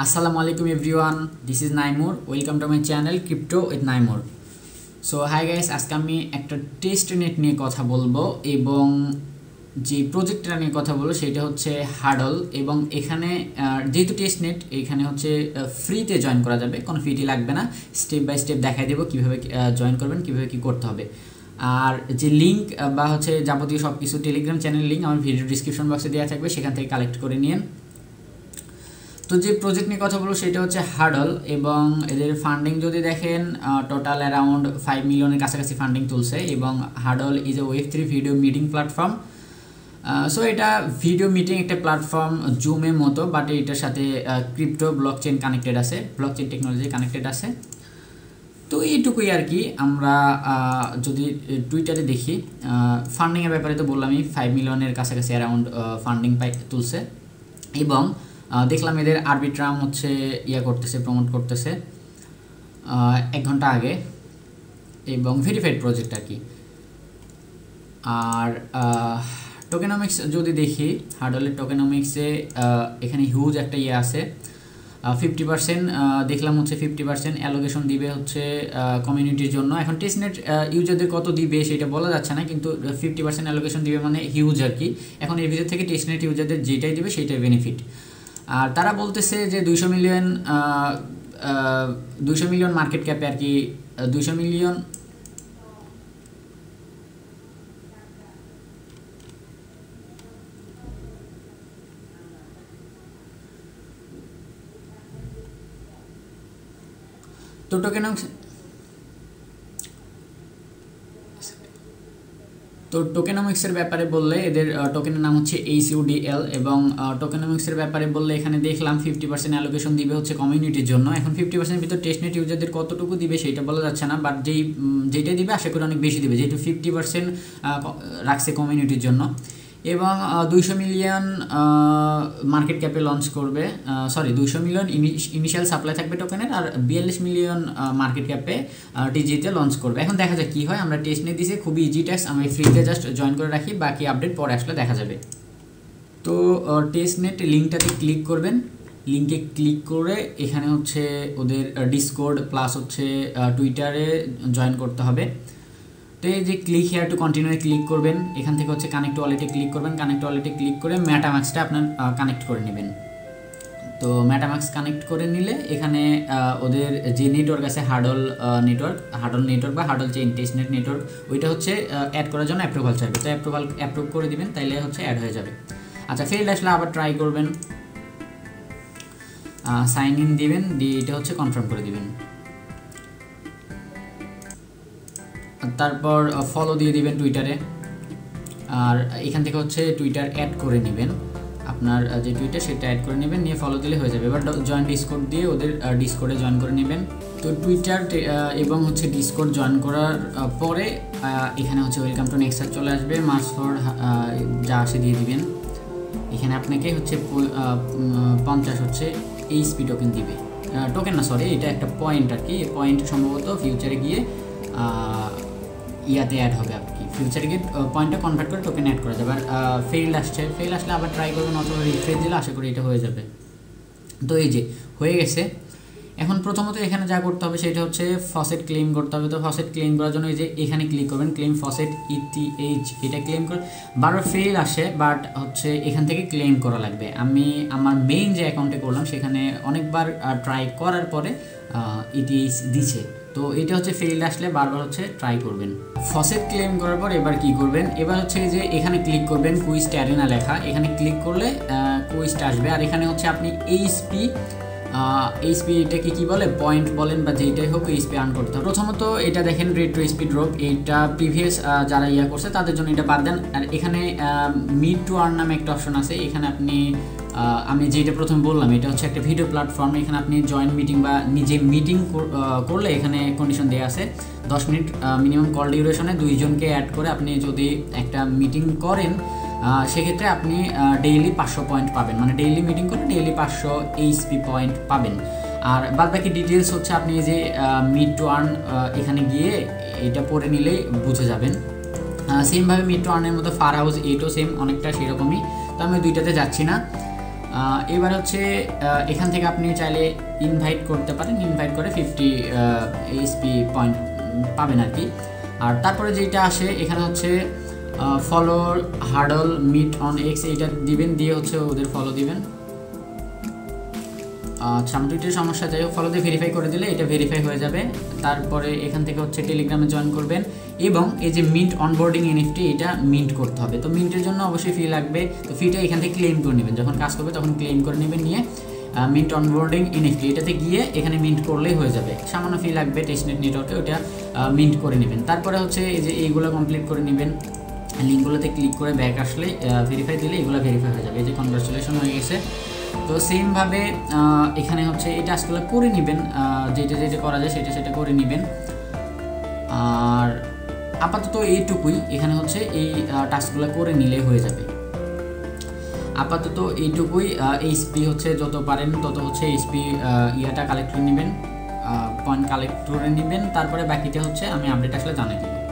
Assalamu alaikum everyone, this is Naimur. Welcome to my channel Crypto with Naimur. So hi guys, আজকে আমি একটা test net নিয়ে কথা বলবো এবং যে প্রজেক্টটা নিয়ে কথা বলবো সেটা হচ্ছে হাডল এবং এখানে যেহেতু টেস্ট নেট এখানে হচ্ছে ফ্রিতে জয়েন করা যাবে, কোনো ফি লাগবে না। স্টেপ বাই স্টেপ দেখাই দেবো কিভাবে জয়েন করবেন, কিভাবে কি করতে হবে। আর যে লিঙ্ক বা হচ্ছে যাবতীয় সব কিছু টেলিগ্রাম চ্যানেল লিঙ্ক আমার ভিডিও ডিসক্রিপশন বক্সে দেওয়া থাকবে, সেখান থেকে কালেক্ট করে নিন। তো যে প্রজেক্ট নিয়ে কথা বলবো সেটা হচ্ছে হাডল এবং এদের ফান্ডিং যদি দেখেন টোটাল অ্যারাউন্ড 5 মিলিয়নের কাছাকাছি ফান্ডিং তুলছে এবং Huddle is a Web3 video meeting platform. So এটা ভিডিও মিটিং একটা প্ল্যাটফর্ম জুমের মতো, বাট এটার সাথে ক্রিপ্টো ব্লকচেন কানেক্টেড আছে, ব্লকচেন টেকনোলজি কানেক্টেড আছে। তো এইটুকুই আর কি। আমরা যদি টুইটারে দেখি ফান্ডিংয়ের ব্যাপারে তো বললামই, 5 মিলিয়নের কাছাকাছি অ্যারাউন্ড ফান্ডিং তুলছে এবং দেখলাম এদের আরবিট্রাম হচ্ছে করতেছে, প্রমোট করতেছে 1 ঘন্টা আগে এবং ভেরিফাইড প্রজেক্ট আর কি। আর টোকেনমিক্স যদি দেখি, হাডলের টোকেনমিক্সে এখানে হিউজ একটা আছে 50% দেখলাম হচ্ছে 50% অ্যালোকেশন দিবে হচ্ছে কমিউনিটির জন্য। এখন টেস্টনেট ইউজারদের কত দিবে সেটা বলা যাচ্ছে না, কিন্তু 50% অ্যালোকেশন দিবে মানে হিউজ আর কি। এখন এর ভিতর থেকে টেস্টনেট ইউজারদের যেটাই দিবে সেটাই বেনিফিট। আর তারা বলতেছে যে 200 মিলিয়ন মার্কেট ক্যাপে আর কি, 200 মিলিয়ন তো টোকেনমিক্সের ব্যাপারে বললে এদের টোকেনের নাম হচ্ছে HUDL এবং টোকেনমিক্সের ব্যাপারে বললে এখানে দেখলাম 50% অ্যালোকেশন দিবে হচ্ছে কমিউনিটির জন্য। এখন 50% ভিতর টেস্টনেট ইউজারদের কতটুকু দিবে সেটা বলা যাচ্ছে না, বাট যেটাই দিবে আশা করি অনেক বেশি দিবে, যেহেতু 50% রাখছে কমিউনিটির জন্য। এবং 200 মিলিয়ন মার্কেট ক্যাপে লঞ্চ করবে, 200 মিলিয়ন ইনিশিয়াল সাপ্লাই থাকবে টোকেনের, আর 42 মিলিয়ন মার্কেট ক্যাপে টিজিতে লঞ্চ করবে। এখন দেখা যাক কী হয়। আমরা টেস্ট নিয়ে দিয়েছি, খুবই ইজি টেস্ট, আমি ফ্রিতে জাস্ট জয়েন করে রাখি, বাকি আপডেট পরে আসলে দেখা যাবে। তো টেস্ট নেট লিঙ্কটাতে ক্লিক করবেন, লিঙ্কে ক্লিক করে এখানে হচ্ছে ওদের ডিসকর্ড প্লাস হচ্ছে টুইটারে জয়েন করতে হবে। তো এই যে click here to continue click করবেন, এখান থেকে হচ্ছে কানেক্ট ওয়ালেটে ক্লিক করবেন, কানেক্ট ওয়ালেটে ক্লিক করে মেটামাক্সটা আপনার কানেক্ট করে নেবেন। তো মেটামাক্স কানেক্ট করে নিলে এখানে ওদের যে নেটওয়ার্ক আছে হাডল নেটওয়ার্ক বা হাডল চেইন টেস্টনেট নেটওয়ার্ক, ওইটা হচ্ছে অ্যাড করার জন্য অ্যাপ্রুভাল চাইবে। তো অ্যাপ্রুভ করে দিবেন, তাইলে হচ্ছে অ্যাড হয়ে যাবে। আচ্ছা, ফেল্ড আসলে আবার ট্রাই করবেন, সাইন ইন দিবেন, দিয়ে এটা হচ্ছে কনফার্ম করে দিবেন। তারপর ফলো দিয়ে দিবেন টুইটারে, আর এখান থেকে হচ্ছে টুইটার অ্যাড করে নেবেন, আপনার যে টুইটার সেটা অ্যাড করে নেবেন, নিয়ে ফলো দিলে হয়ে যাবে। এবার জয়েন ডিসকর্ড দিয়ে ওদের ডিসকর্ডে জয়েন করে নেবেন। তো টুইটার এবং হচ্ছে ডিসকর্ড জয়েন করার পরে এখানে হচ্ছে ওয়েলকাম টু নেক্সট চলে আসবে, মার্কস ফর যা আসে দিয়ে দিবেন। এখানে আপনাকে হচ্ছে 50 হচ্ছে এইচপি টোকেন দিবে, টোকেন না সরি, এটা একটা পয়েন্ট আর কি। এই পয়েন্ট সম্ভবত ফিউচারে গিয়ে ইয়াতে অ্যাড হবে আর কি, ফিউচারে গিয়ে পয়েন্টটা কনভার্ট করে টোকেন অ্যাড করা যাবে। আর ফেল আসলে আবার ট্রাই করবেন অথবা রিফ্রেশ দিলে আশা করি এটা হয়ে যাবে। তো এই যে হয়ে গেছে। এখন প্রথমত এখানে যা করতে হবে সেটা হচ্ছে ফসেট ক্লেম করতে হবে। তো ফসেট ক্লেম করার জন্য এই যে এখানে ক্লিক করবেন, ক্লেম ফসেট ETH, এটা ক্লেম করে বারবার ফেল আসে, বাট হচ্ছে এখান থেকে ক্লেম করা লাগবে। আমি আমার মেইন যে অ্যাকাউন্টে করলাম সেখানে অনেকবার ট্রাই করার পরে ETH দিছে। তো এটা হচ্ছে ফেইল্ড আসলে বারবার হচ্ছে ট্রাই করবেন। ফসেট ক্লেম করার পর এবার কি করবেন, এবার হচ্ছে যে এখানে ক্লিক করবেন, কুইস্ট অ্যারেনা লেখা, এখানে ক্লিক করলে কুইস্ট আসবে। আর এখানে হচ্ছে আপনি এইচপি এটাকে কি বলে, পয়েন্ট বলেন বা যেটাই হোক, এইচপি আর্ন করতে হবে। প্রথমত এটা দেখেন রেট্রো এইচপি ড্রপ, এটা প্রিভিয়াস যারা করছে তাদের জন্য এটা বাদ দেন। আর এখানে মিড টু আর্ন নামে একটা অপশন আছে, এখানে আপনি আমি যেটা প্রথমে বললাম এটা হচ্ছে একটা ভিডিও প্ল্যাটফর্ম, এখানে আপনি জয়েন্ট মিটিং বা নিজে মিটিং করলে এখানে কন্ডিশন দেওয়া আছে 10 মিনিট মিনিমাম কল ডিউরেশনে 2 জনকে অ্যাড করে আপনি যদি একটা মিটিং করেন সেক্ষেত্রে আপনি ডেইলি 500 পয়েন্ট পাবেন, মানে ডেইলি মিটিং করে ডেইলি 500 এইচপি পয়েন্ট পাবেন। আর বাদবাকি ডিটেলস হচ্ছে আপনি যে মিড টু আর্ন এখানে গিয়ে এটা পড়ে নিলেই বুঝে যাবেন। সেমভাবে মিড টু আর্নের মতো ফার হাউস এটাও সেম অনেকটা সেরকমই, তো আমি দুইটাতে যাচ্ছি না। এবার হচ্ছে এখান থেকে আপনি চাইলে ইনভাইট করতে পারেন, ইনভাইট করে 50 এইচপি পয়েন্ট পাবেন আর কি। আর তারপরে যেটা আসে এখানে হচ্ছে follow hurdle meet on X, এইটা দিবেন, দিয়ে হচ্ছে ওদের ফলো দিবেন। আচ্ছা, আমার টুইটার সমস্যা, যাই হোক ফলো দিয়ে ভেরিফাই করে দিলে এটা ভেরিফাই হয়ে যাবে। তারপরে এখান থেকে হচ্ছে টেলিগ্রামে জয়েন করবেন এবং এই যে মিন্ট অনবোর্ডিং এনএফটি এটা মিন্ট করতে হবে। তো মিন্টের জন্য অবশ্যই ফি লাগবে, তো ফিটা এখান থেকে ক্লেম করে নেবেন, যখন কাজ করবে তখন ক্লেম করে নেবেন, নিয়ে মিন্ট অনবোর্ডিং এনএফটি এটাতে গিয়ে এখানে মিন্ট করলেই হয়ে যাবে। সামান্য ফি লাগবে টেস্টনেট নেটওয়ার্কে, ওটা মিন্ট করে নেবেন। তারপরে হচ্ছে এই যে এইগুলো কমপ্লিট করে নেবেন, লিঙ্কগুলোতে ক্লিক করে ব্যাক আসলে ভেরিফাই দিলে এগুলো ভেরিফাই হয়ে যাবে। এই যে কনগ্রাচুলেশন হয়ে গেছে। তো সেমভাবে এখানে হচ্ছে এই টাস্কগুলো করে নেবেন, যেটা যেটা করা যায় সেটা করে নেবেন। আর আপাতত এইটুকুই, এখানে হচ্ছে এই টাস্কগুলো করে নিলে হয়ে যাবে। আপাতত এইটুকুই। এইচপি হচ্ছে যত পারেন তত হচ্ছে এইচপি ইয়াটা কালেক্ট করে নেবেন, পয়েন্ট কালেক্ট করে নেবেন। তারপরে বাকিটা হচ্ছে আমি আপডেট আসলে জানিয়ে দেবো।